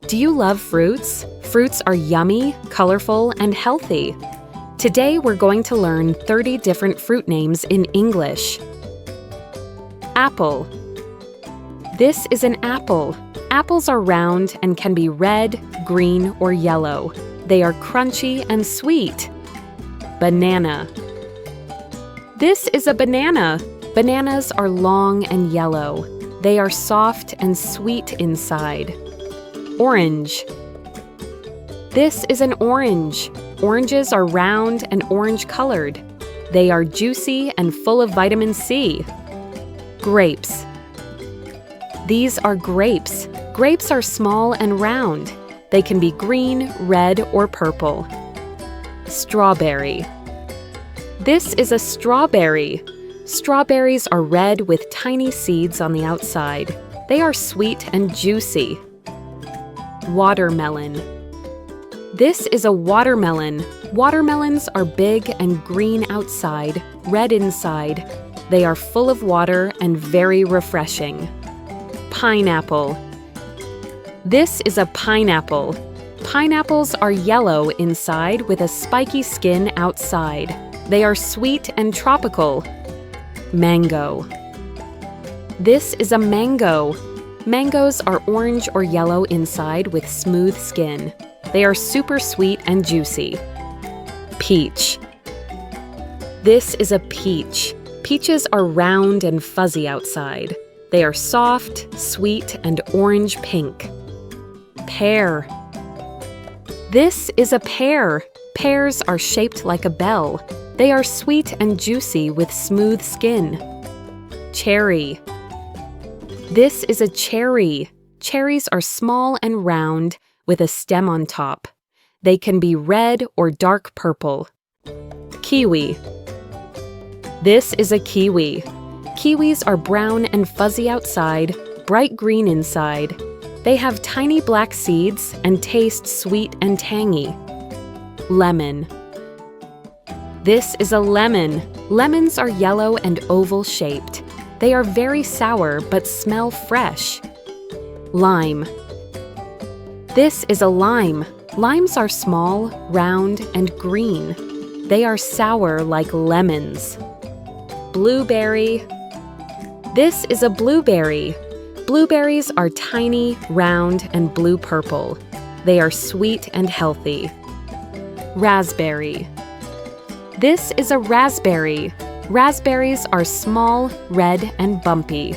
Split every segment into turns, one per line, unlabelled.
Do you love fruits? Fruits are yummy, colorful, and healthy. Today we're going to learn 30 different fruit names in English. Apple. This is an apple. Apples are round and can be red, green, or yellow. They are crunchy and sweet. Banana. This is a banana. Bananas are long and yellow. They are soft and sweet inside. Orange. This is an orange. Oranges are round and orange-colored. They are juicy and full of vitamin C. Grapes. These are grapes. Grapes are small and round. They can be green, red, or purple. Strawberry. This is a strawberry. Strawberries are red with tiny seeds on the outside. They are sweet and juicy. Watermelon. This is a watermelon. Watermelons are big and green outside, red inside. They are full of water and very refreshing. Pineapple. This is a pineapple. Pineapples are yellow inside with a spiky skin outside. They are sweet and tropical. Mango. This is a mango. Mangoes are orange or yellow inside with smooth skin. They are super sweet and juicy. Peach. This is a peach. Peaches are round and fuzzy outside. They are soft, sweet, and orange-pink. Pear. This is a pear. Pears are shaped like a bell. They are sweet and juicy with smooth skin. Cherry. This is a cherry. Cherries are small and round with a stem on top. They can be red or dark purple. Kiwi. This is a kiwi. Kiwis are brown and fuzzy outside, bright green inside. They have tiny black seeds and taste sweet and tangy. Lemon. This is a lemon. Lemons are yellow and oval-shaped. They are very sour but smell fresh. Lime. This is a lime. Limes are small, round, and green. They are sour like lemons. Blueberry. This is a blueberry. Blueberries are tiny, round, and blue-purple. They are sweet and healthy. Raspberry. This is a raspberry. Raspberries are small, red, and bumpy.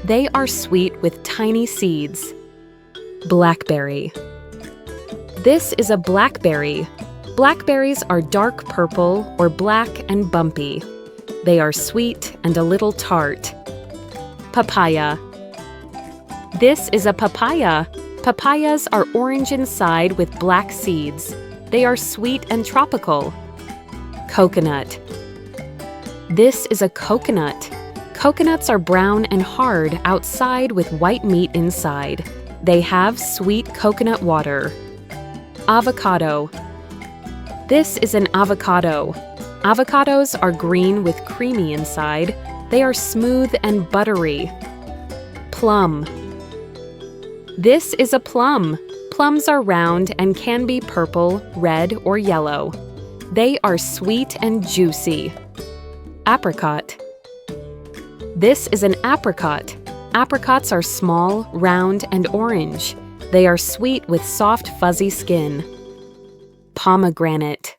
They are sweet with tiny seeds. Blackberry. This is a blackberry. Blackberries are dark purple or black and bumpy. They are sweet and a little tart. Papaya. This is a papaya. Papayas are orange inside with black seeds. They are sweet and tropical. Coconut. This is a coconut. Coconuts are brown and hard outside with white meat inside. They have sweet coconut water. Avocado. This is an avocado. Avocados are green with creamy inside. They are smooth and buttery. Plum. This is a plum. Plums are round and can be purple, red, or yellow. They are sweet and juicy. Apricot. This is an apricot. Apricots are small, round, and orange. They are sweet with soft, fuzzy skin. Pomegranate.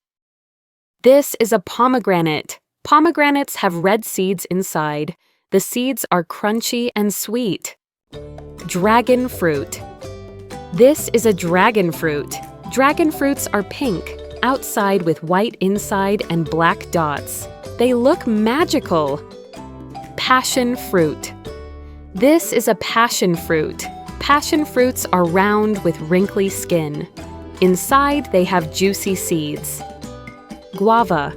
This is a pomegranate. Pomegranates have red seeds inside. The seeds are crunchy and sweet. Dragon fruit. This is a dragon fruit. Dragon fruits are pink, outside with white inside and black dots. They look magical. Passion fruit. This is a passion fruit. Passion fruits are round with wrinkly skin. Inside, they have juicy seeds. Guava.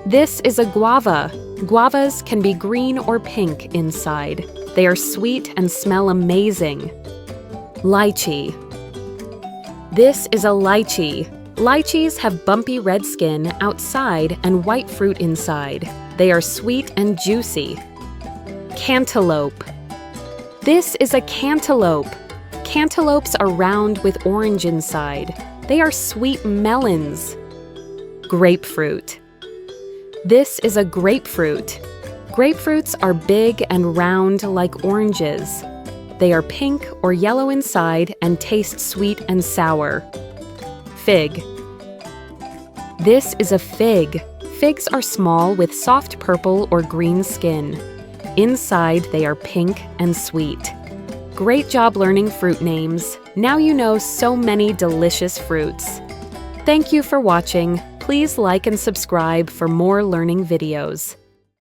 This is a guava. Guavas can be green or pink inside. They are sweet and smell amazing. Lychee. This is a lychee. Lychees have bumpy red skin outside and white fruit inside. They are sweet and juicy. Cantaloupe. This is a cantaloupe. Cantaloupes are round with orange inside. They are sweet melons. Grapefruit. This is a grapefruit. Grapefruits are big and round like oranges. They are pink or yellow inside and taste sweet and sour. Fig. This is a fig. Figs are small with soft purple or green skin. Inside, they are pink and sweet. Great job learning fruit names. Now you know so many delicious fruits. Thank you for watching. Please like and subscribe for more learning videos.